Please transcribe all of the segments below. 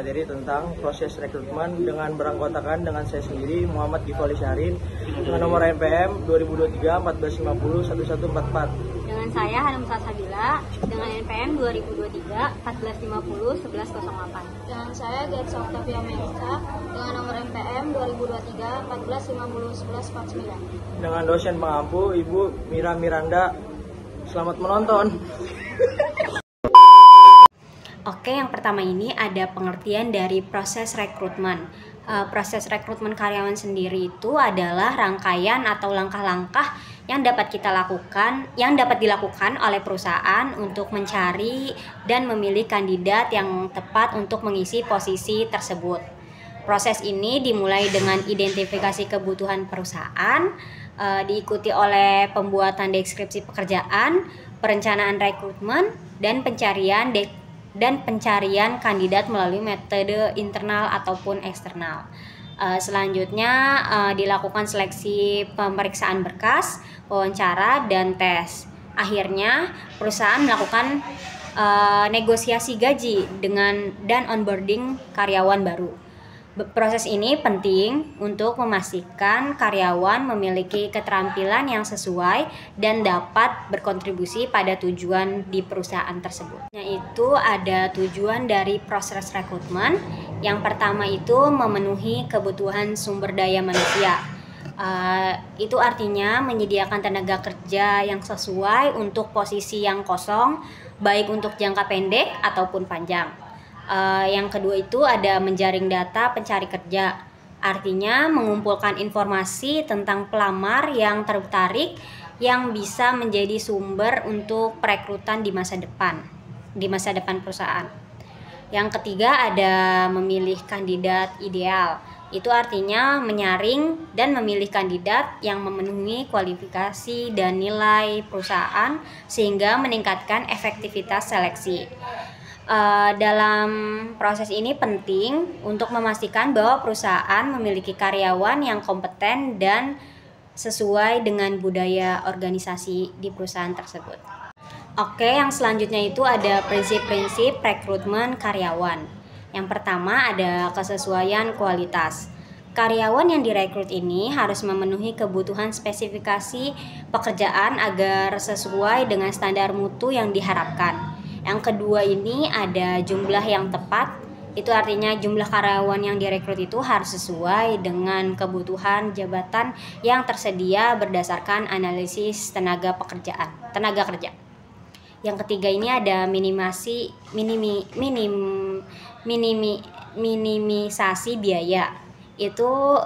materi tentang proses rekrutmen dengan beranggotakan dengan saya sendiri Muhammad Ghifali Syahrin dengan nomor NPM 2023 1450 1144. Dengan saya Hanum Salsabila dengan NPM 2023 1450 1108. Dengan saya Getsa Octavia Melisa dengan nomor NPM 2023 1450 1149. Dengan dosen pengampu Ibu Mira Miranda. Selamat menonton. Oke, yang pertama ini ada pengertian dari proses rekrutmen. Proses rekrutmen karyawan sendiri itu adalah rangkaian atau langkah-langkah yang dapat dilakukan oleh perusahaan untuk mencari dan memilih kandidat yang tepat untuk mengisi posisi tersebut. Proses ini dimulai dengan identifikasi kebutuhan perusahaan, diikuti oleh pembuatan deskripsi pekerjaan, perencanaan rekrutmen, dan pencarian kandidat melalui metode internal ataupun eksternal. Selanjutnya dilakukan seleksi pemeriksaan berkas, wawancara, dan tes. Akhirnya perusahaan melakukan negosiasi gaji dan onboarding karyawan baru. Proses ini penting untuk memastikan karyawan memiliki keterampilan yang sesuai dan dapat berkontribusi pada tujuan di perusahaan tersebut. Yaitu ada tujuan dari proses rekrutmen. Yang pertama itu memenuhi kebutuhan sumber daya manusia. Itu artinya menyediakan tenaga kerja yang sesuai untuk posisi yang kosong, baik untuk jangka pendek ataupun panjang. Yang kedua itu ada menjaring data pencari kerja, artinya mengumpulkan informasi tentang pelamar yang tertarik yang bisa menjadi sumber untuk perekrutan di masa depan perusahaan. Yang ketiga ada memilih kandidat ideal, itu artinya menyaring dan memilih kandidat yang memenuhi kualifikasi dan nilai perusahaan sehingga meningkatkan efektivitas seleksi. Dalam proses ini penting untuk memastikan bahwa perusahaan memiliki karyawan yang kompeten dan sesuai dengan budaya organisasi di perusahaan tersebut. Oke, yang selanjutnya itu ada prinsip-prinsip rekrutmen karyawan. Yang pertama ada kesesuaian kualitas. Karyawan yang direkrut ini harus memenuhi kebutuhan spesifikasi pekerjaan agar sesuai dengan standar mutu yang diharapkan. Yang kedua ini ada jumlah yang tepat, itu artinya jumlah karyawan yang direkrut itu harus sesuai dengan kebutuhan jabatan yang tersedia berdasarkan analisis tenaga kerja. Yang ketiga ini ada minimisasi biaya. Itu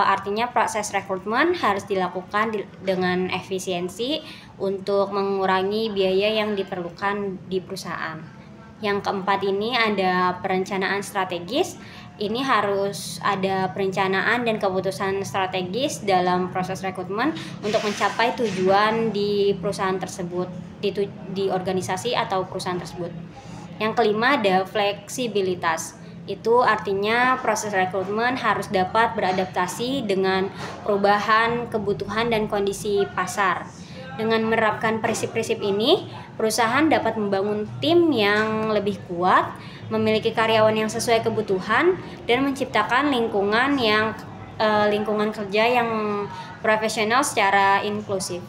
artinya proses rekrutmen harus dilakukan dengan efisiensi untuk mengurangi biaya yang diperlukan di perusahaan. Yang keempat ini ada perencanaan strategis. Ini harus ada perencanaan dan keputusan strategis dalam proses rekrutmen untuk mencapai tujuan di perusahaan tersebut, di organisasi atau perusahaan tersebut. Yang kelima ada fleksibilitas. Itu artinya proses rekrutmen harus dapat beradaptasi dengan perubahan kebutuhan dan kondisi pasar. Dengan menerapkan prinsip-prinsip ini, perusahaan dapat membangun tim yang lebih kuat, memiliki karyawan yang sesuai kebutuhan, dan menciptakan lingkungan kerja yang profesional secara inklusif.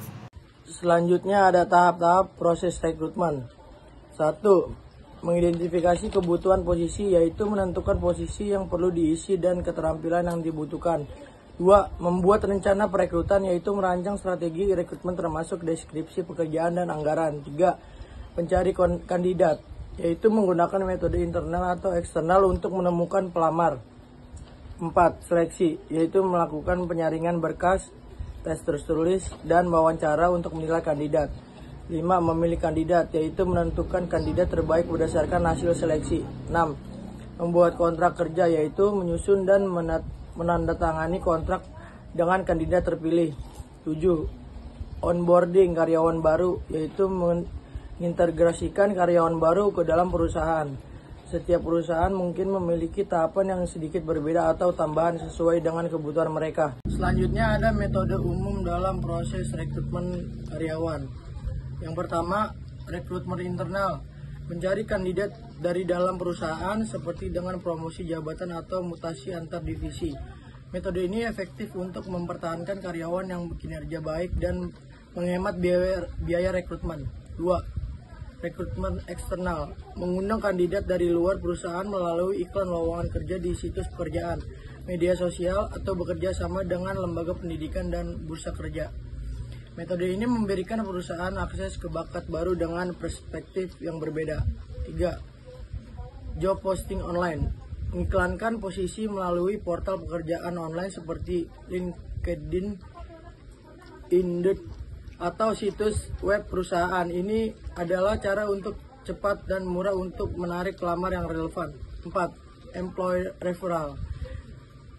Selanjutnya ada tahap-tahap proses rekrutmen. 1. Mengidentifikasi kebutuhan posisi, yaitu menentukan posisi yang perlu diisi dan keterampilan yang dibutuhkan. 2. Membuat rencana perekrutan, yaitu merancang strategi rekrutmen termasuk deskripsi pekerjaan dan anggaran. 3. Mencari kandidat, yaitu menggunakan metode internal atau eksternal untuk menemukan pelamar. 4. Seleksi, yaitu melakukan penyaringan berkas, tes tertulis, dan wawancara untuk menilai kandidat. 5. Memilih kandidat, yaitu menentukan kandidat terbaik berdasarkan hasil seleksi. 6. Membuat kontrak kerja, yaitu menyusun dan menandatangani kontrak dengan kandidat terpilih. 7. Onboarding karyawan baru, yaitu mengintegrasikan karyawan baru ke dalam perusahaan. Setiap perusahaan mungkin memiliki tahapan yang sedikit berbeda atau tambahan sesuai dengan kebutuhan mereka. Selanjutnya ada metode umum dalam proses rekrutmen karyawan. Yang pertama, rekrutmen internal. mencari kandidat dari dalam perusahaan seperti dengan promosi jabatan atau mutasi antar divisi. Metode ini efektif untuk mempertahankan karyawan yang berkinerja baik dan menghemat biaya rekrutmen. 2. Rekrutmen eksternal, mengundang kandidat dari luar perusahaan melalui iklan lowongan kerja di situs pekerjaan, media sosial, atau bekerja sama dengan lembaga pendidikan dan bursa kerja. Metode ini memberikan perusahaan akses ke bakat baru dengan perspektif yang berbeda. 3. Job posting online, mengiklankan posisi melalui portal pekerjaan online seperti LinkedIn, Indeed, atau situs web perusahaan. Ini adalah cara untuk cepat dan murah untuk menarik pelamar yang relevan. 4. Employee referral,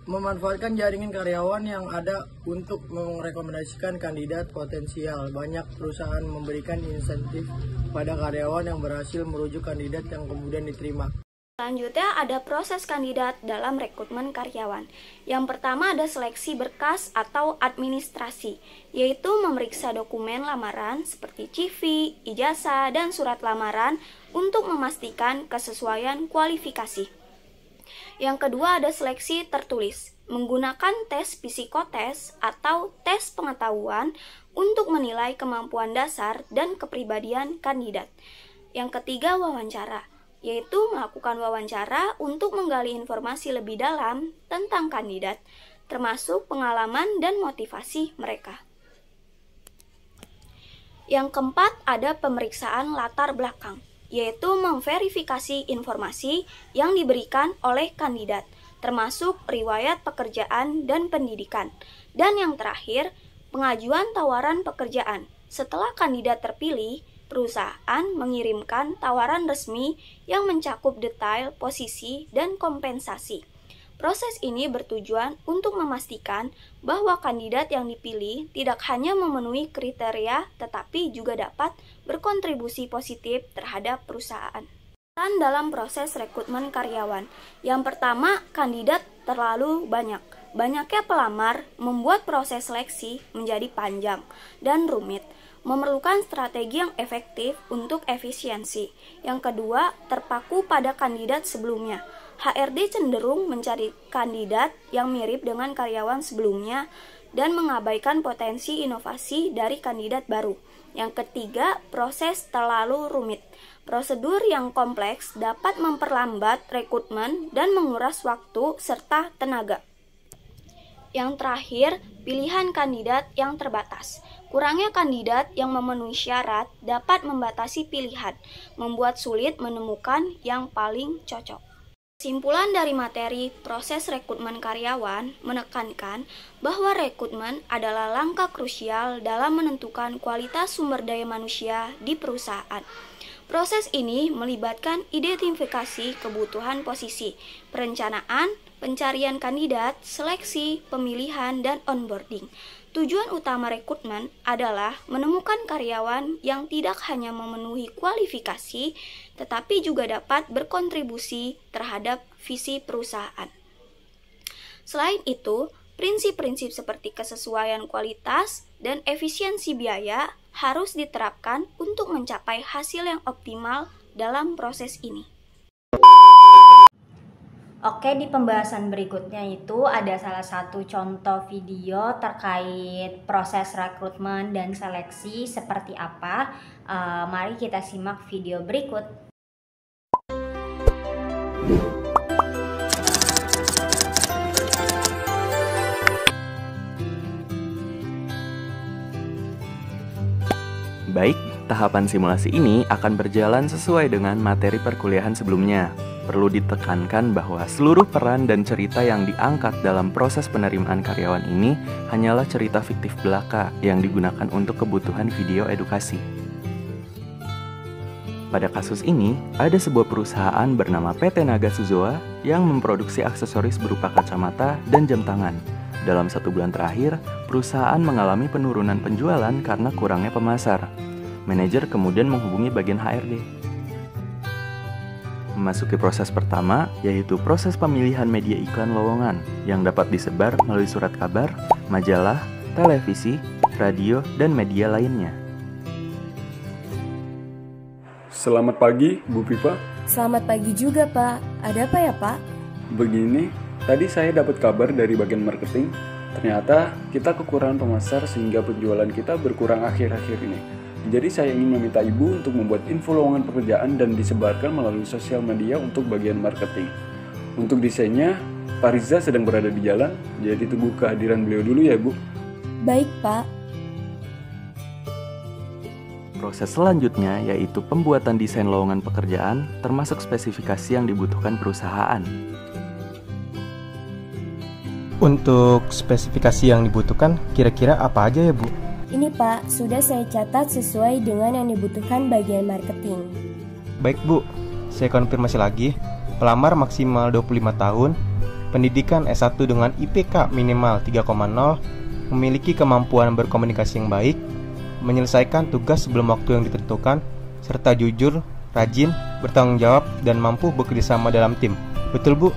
memanfaatkan jaringan karyawan yang ada untuk merekomendasikan kandidat potensial. Banyak perusahaan memberikan insentif pada karyawan yang berhasil merujuk kandidat yang kemudian diterima. Selanjutnya ada proses kandidat dalam rekrutmen karyawan. Yang pertama ada seleksi berkas atau administrasi, yaitu memeriksa dokumen lamaran seperti CV, ijazah, dan surat lamaran untuk memastikan kesesuaian kualifikasi. Yang kedua ada seleksi tertulis, menggunakan tes psikotes atau tes pengetahuan untuk menilai kemampuan dasar dan kepribadian kandidat. Yang ketiga wawancara, yaitu melakukan wawancara untuk menggali informasi lebih dalam tentang kandidat, termasuk pengalaman dan motivasi mereka. Yang keempat ada pemeriksaan latar belakang, yaitu memverifikasi informasi yang diberikan oleh kandidat, termasuk riwayat pekerjaan dan pendidikan. Dan yang terakhir, pengajuan tawaran pekerjaan. Setelah kandidat terpilih, perusahaan mengirimkan tawaran resmi yang mencakup detail posisi dan kompensasi. Proses ini bertujuan untuk memastikan bahwa kandidat yang dipilih tidak hanya memenuhi kriteria, tetapi juga dapat berkontribusi positif terhadap perusahaan. Peran dalam proses rekrutmen karyawan. Yang pertama, kandidat terlalu banyak. Banyaknya pelamar membuat proses seleksi menjadi panjang dan rumit, memerlukan strategi yang efektif untuk efisiensi. Yang kedua, terpaku pada kandidat sebelumnya. HRD cenderung mencari kandidat yang mirip dengan karyawan sebelumnya dan mengabaikan potensi inovasi dari kandidat baru. Yang ketiga, proses terlalu rumit. Prosedur yang kompleks dapat memperlambat rekrutmen dan menguras waktu serta tenaga. Yang terakhir, pilihan kandidat yang terbatas. Kurangnya kandidat yang memenuhi syarat dapat membatasi pilihan, membuat sulit menemukan yang paling cocok. Kesimpulan dari materi proses rekrutmen karyawan menekankan bahwa rekrutmen adalah langkah krusial dalam menentukan kualitas sumber daya manusia di perusahaan. Proses ini melibatkan identifikasi kebutuhan posisi, perencanaan, pencarian kandidat, seleksi, pemilihan, dan onboarding. Tujuan utama rekrutmen adalah menemukan karyawan yang tidak hanya memenuhi kualifikasi, tetapi juga dapat berkontribusi terhadap visi perusahaan. Selain itu, prinsip-prinsip seperti kesesuaian kualitas dan efisiensi biaya harus diterapkan untuk mencapai hasil yang optimal dalam proses ini. Oke, di pembahasan berikutnya itu ada salah satu contoh video terkait proses rekrutmen dan seleksi seperti apa. Mari kita simak video berikut. Baik, tahapan simulasi ini akan berjalan sesuai dengan materi perkuliahan sebelumnya. Perlu ditekankan bahwa seluruh peran dan cerita yang diangkat dalam proses penerimaan karyawan ini hanyalah cerita fiktif belaka yang digunakan untuk kebutuhan video edukasi. Pada kasus ini, ada sebuah perusahaan bernama PT Naga Suzoa yang memproduksi aksesoris berupa kacamata dan jam tangan. Dalam 1 bulan terakhir, perusahaan mengalami penurunan penjualan karena kurangnya pemasar. Manajer kemudian menghubungi bagian HRD. Memasuki proses pertama, yaitu proses pemilihan media iklan lowongan yang dapat disebar melalui surat kabar, majalah, televisi, radio, dan media lainnya. Selamat pagi, Bu Pipa. Selamat pagi juga, Pak. Ada apa ya, Pak? Begini, tadi saya dapat kabar dari bagian marketing. Ternyata kita kekurangan pemasar sehingga penjualan kita berkurang akhir-akhir ini. Jadi saya ingin meminta Ibu untuk membuat info lowongan pekerjaan dan disebarkan melalui sosial media untuk bagian marketing. Untuk desainnya, Pak Riza sedang berada di jalan, jadi tunggu kehadiran beliau dulu ya, Bu. Baik, Pak. Proses selanjutnya yaitu pembuatan desain lowongan pekerjaan termasuk spesifikasi yang dibutuhkan perusahaan. Untuk spesifikasi yang dibutuhkan, kira-kira apa aja ya, Bu? Ini, Pak, sudah saya catat sesuai dengan yang dibutuhkan bagian marketing. Baik, Bu. Saya konfirmasi lagi. Pelamar maksimal 25 tahun, pendidikan S1 dengan IPK minimal 3,0, memiliki kemampuan berkomunikasi yang baik, menyelesaikan tugas sebelum waktu yang ditentukan, serta jujur, rajin, bertanggung jawab, dan mampu bekerja sama dalam tim. Betul, Bu?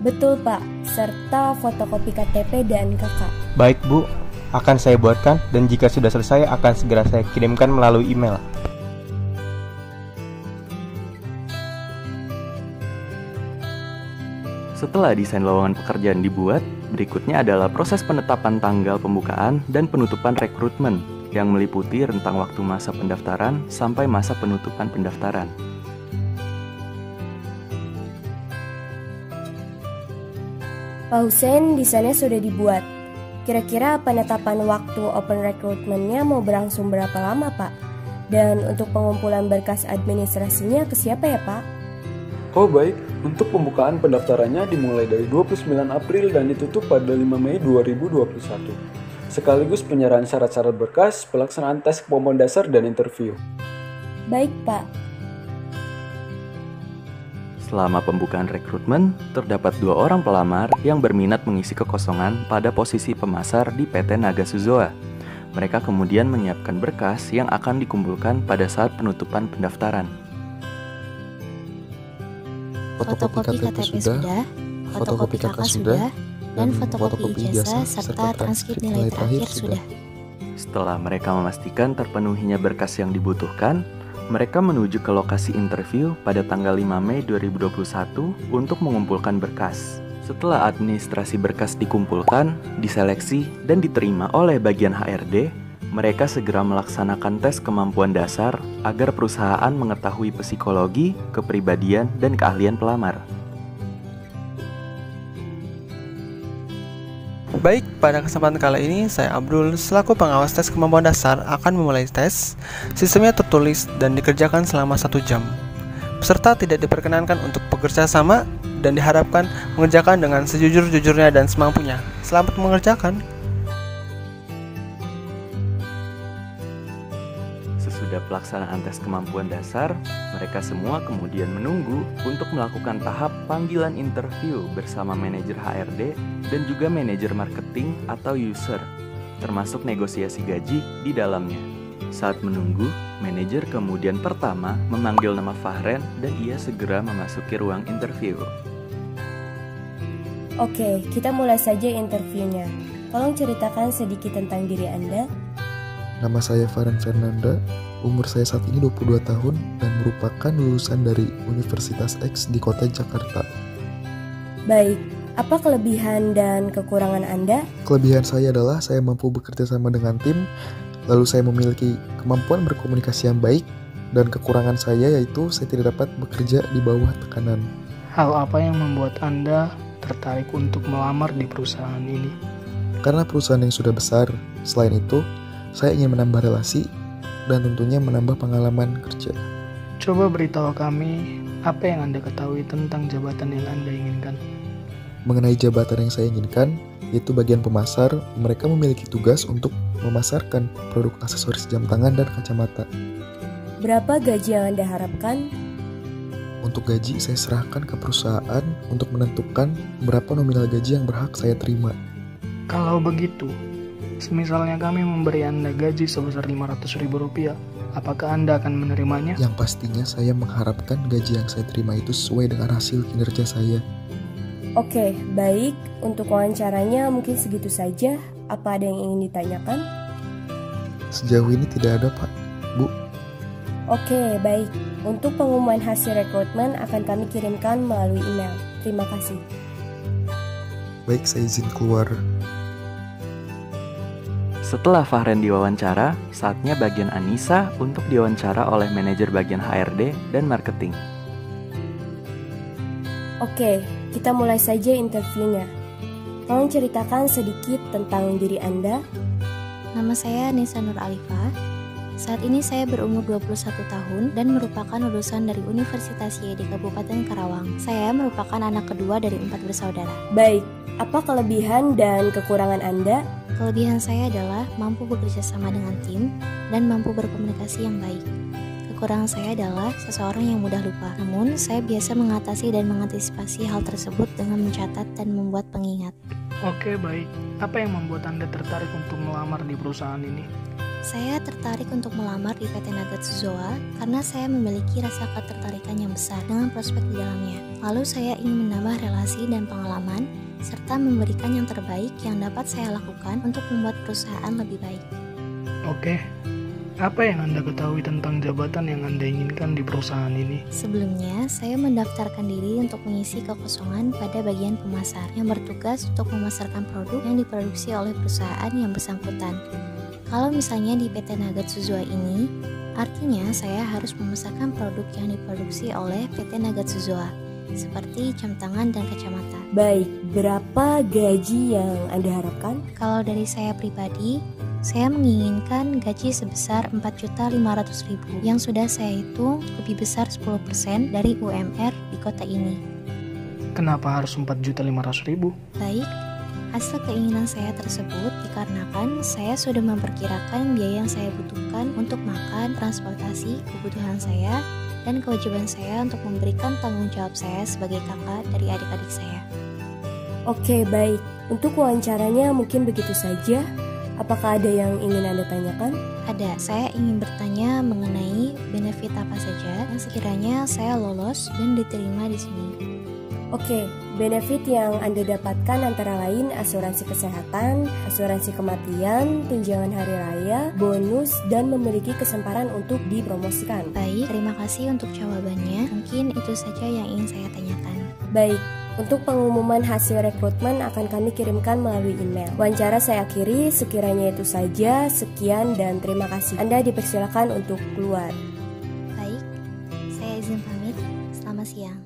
Betul, Pak. Serta fotokopi KTP dan KK. Baik, Bu. Akan saya buatkan, dan jika sudah selesai akan segera saya kirimkan melalui email. Setelah desain lowongan pekerjaan dibuat, berikutnya adalah proses penetapan tanggal pembukaan dan penutupan rekrutmen yang meliputi rentang waktu masa pendaftaran sampai masa penutupan pendaftaran. Pak Hussein, desainnya sudah dibuat. Kira-kira penetapan waktu open recruitment-nya mau berlangsung berapa lama, Pak? Dan untuk pengumpulan berkas administrasinya ke siapa ya, Pak? Oh baik, untuk pembukaan pendaftarannya dimulai dari 29 April dan ditutup pada 5 Mei 2021. Sekaligus penyerahan syarat-syarat berkas, pelaksanaan tes kemampuan dasar dan interview. Baik, Pak. Selama pembukaan rekrutmen, terdapat 2 orang pelamar yang berminat mengisi kekosongan pada posisi pemasar di PT Naga Suzoa. Mereka kemudian menyiapkan berkas yang akan dikumpulkan pada saat penutupan pendaftaran. Fotokopi KTP sudah, fotokopi KK sudah, dan fotokopi ijazah serta transkrip nilai terakhir sudah. Setelah mereka memastikan terpenuhinya berkas yang dibutuhkan, mereka menuju ke lokasi interview pada tanggal 5 Mei 2021 untuk mengumpulkan berkas. Setelah administrasi berkas dikumpulkan, diseleksi, dan diterima oleh bagian HRD, mereka segera melaksanakan tes kemampuan dasar agar perusahaan mengetahui psikologi, kepribadian, dan keahlian pelamar. Baik, pada kesempatan kali ini saya Abdul selaku pengawas tes kemampuan dasar akan memulai tes. Sistemnya tertulis dan dikerjakan selama 1 jam. Peserta tidak diperkenankan untuk bekerja sama dan diharapkan mengerjakan dengan sejujur-jujurnya dan semampunya. Selamat mengerjakan. Sesudah pelaksanaan tes kemampuan dasar, mereka semua kemudian menunggu untuk melakukan tahap panggilan interview bersama manajer HRD dan juga manajer marketing atau user, termasuk negosiasi gaji di dalamnya. Saat menunggu, manajer kemudian pertama memanggil nama Fahren dan ia segera memasuki ruang interview. Oke, kita mulai saja interviewnya. Tolong ceritakan sedikit tentang diri Anda. Nama saya Fahren Fernanda, umur saya saat ini 22 tahun dan merupakan lulusan dari Universitas X di kota Jakarta. Baik, apa kelebihan dan kekurangan Anda? Kelebihan saya adalah saya mampu bekerja sama dengan tim, lalu saya memiliki kemampuan berkomunikasi yang baik, dan kekurangan saya yaitu saya tidak dapat bekerja di bawah tekanan. Hal apa yang membuat Anda tertarik untuk melamar di perusahaan ini? Karena perusahaan yang sudah besar, selain itu, saya ingin menambah relasi dan tentunya menambah pengalaman kerja. Coba beritahu kami apa yang Anda ketahui tentang jabatan yang Anda inginkan. Mengenai jabatan yang saya inginkan, yaitu bagian pemasar, mereka memiliki tugas untuk memasarkan produk aksesoris jam tangan dan kacamata. Berapa gaji yang Anda harapkan? Untuk gaji, saya serahkan ke perusahaan untuk menentukan berapa nominal gaji yang berhak saya terima. Kalau begitu, semisalnya kami memberi Anda gaji sebesar Rp500.000, apakah Anda akan menerimanya? Yang pastinya saya mengharapkan gaji yang saya terima itu sesuai dengan hasil kinerja saya. Oke, baik. Untuk wawancaranya mungkin segitu saja. Apa ada yang ingin ditanyakan? Sejauh ini tidak ada, Pak. Bu. Oke, baik. Untuk pengumuman hasil rekrutmen akan kami kirimkan melalui email. Terima kasih. Baik, saya izin keluar. Setelah Fahren diwawancara, saatnya bagian Anissa untuk diwawancara oleh manajer bagian HRD dan marketing. Oke, kita mulai saja interviewnya. Tolong ceritakan sedikit tentang diri Anda. Nama saya Anissa Nur Alifah. Saat ini saya berumur 21 tahun dan merupakan lulusan dari Universitas YD Kabupaten Karawang. Saya merupakan anak kedua dari 4 bersaudara. Baik, apa kelebihan dan kekurangan Anda? Kelebihan saya adalah mampu bekerja sama dengan tim dan mampu berkomunikasi yang baik. Kekurangan saya adalah seseorang yang mudah lupa. Namun, saya biasa mengatasi dan mengantisipasi hal tersebut dengan mencatat dan membuat pengingat. Oke, baik. Apa yang membuat Anda tertarik untuk melamar di perusahaan ini? Saya tertarik untuk melamar di PT Nagatsuzoa karena saya memiliki rasa ketertarikan yang besar dengan prospek di dalamnya. Lalu saya ingin menambah relasi dan pengalaman serta memberikan yang terbaik yang dapat saya lakukan untuk membuat perusahaan lebih baik. Oke, apa yang Anda ketahui tentang jabatan yang Anda inginkan di perusahaan ini? Sebelumnya, saya mendaftarkan diri untuk mengisi kekosongan pada bagian pemasar yang bertugas untuk memasarkan produk yang diproduksi oleh perusahaan yang bersangkutan. Kalau misalnya di PT Nagatsuzoa ini, artinya saya harus memasarkan produk yang diproduksi oleh PT Nagatsuzoa, seperti jam tangan dan kacamata. Baik, berapa gaji yang Anda harapkan? Kalau dari saya pribadi, saya menginginkan gaji sebesar 4.500.000 yang sudah saya hitung lebih besar 10% dari UMR di kota ini. Kenapa harus 4.500.000? Baik, hasil keinginan saya tersebut dikarenakan saya sudah memperkirakan biaya yang saya butuhkan untuk makan, transportasi, kebutuhan saya, dan kewajiban saya untuk memberikan tanggung jawab saya sebagai kakak dari adik-adik saya. Oke, baik. Untuk wawancaranya mungkin begitu saja. Apakah ada yang ingin Anda tanyakan? Ada, saya ingin bertanya mengenai benefit apa saja yang sekiranya saya lolos dan diterima di sini. Oke, benefit yang Anda dapatkan antara lain asuransi kesehatan, asuransi kematian, tunjangan hari raya, bonus, dan memiliki kesempatan untuk dipromosikan. Baik, terima kasih untuk jawabannya. Mungkin itu saja yang ingin saya tanyakan. Baik, untuk pengumuman hasil rekrutmen akan kami kirimkan melalui email. Wawancara saya akhiri, sekiranya itu saja. Sekian dan terima kasih. Anda dipersilakan untuk keluar. Baik, saya izin pamit. Selamat siang.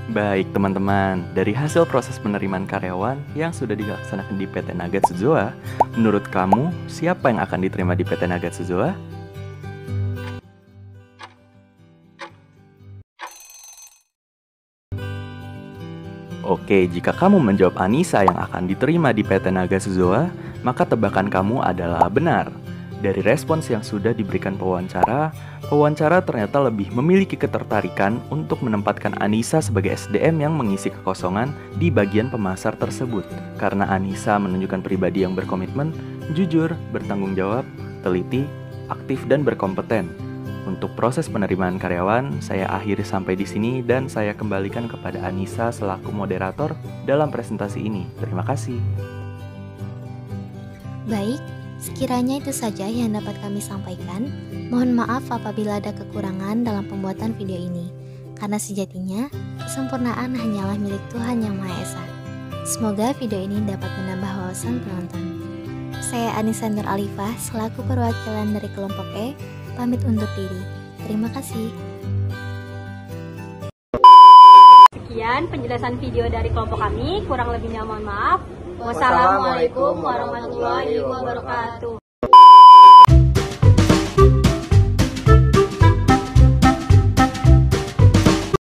Baik teman-teman, dari hasil proses penerimaan karyawan yang sudah dilaksanakan di PT Nagatsuzoa, menurut kamu siapa yang akan diterima di PT Nagatsuzoa? Oke, jika kamu menjawab Anissa yang akan diterima di PT Nagatsuzoa, maka tebakan kamu adalah benar. Dari respons yang sudah diberikan pewawancara ternyata lebih memiliki ketertarikan untuk menempatkan Anissa sebagai SDM yang mengisi kekosongan di bagian pemasar tersebut. Karena Anissa menunjukkan pribadi yang berkomitmen, jujur, bertanggung jawab, teliti, aktif, dan berkompeten. Untuk proses penerimaan karyawan, saya akhiri sampai di sini dan saya kembalikan kepada Anissa selaku moderator dalam presentasi ini. Terima kasih. Baik, sekiranya itu saja yang dapat kami sampaikan. Mohon maaf apabila ada kekurangan dalam pembuatan video ini, karena sejatinya kesempurnaan hanyalah milik Tuhan Yang Maha Esa. Semoga video ini dapat menambah wawasan penonton. Saya Anissa Nur Alifah selaku perwakilan dari kelompok E, pamit undur diri. Terima kasih. Sekian penjelasan video dari kelompok kami, kurang lebihnya mohon maaf. Wassalamualaikum warahmatullahi wabarakatuh.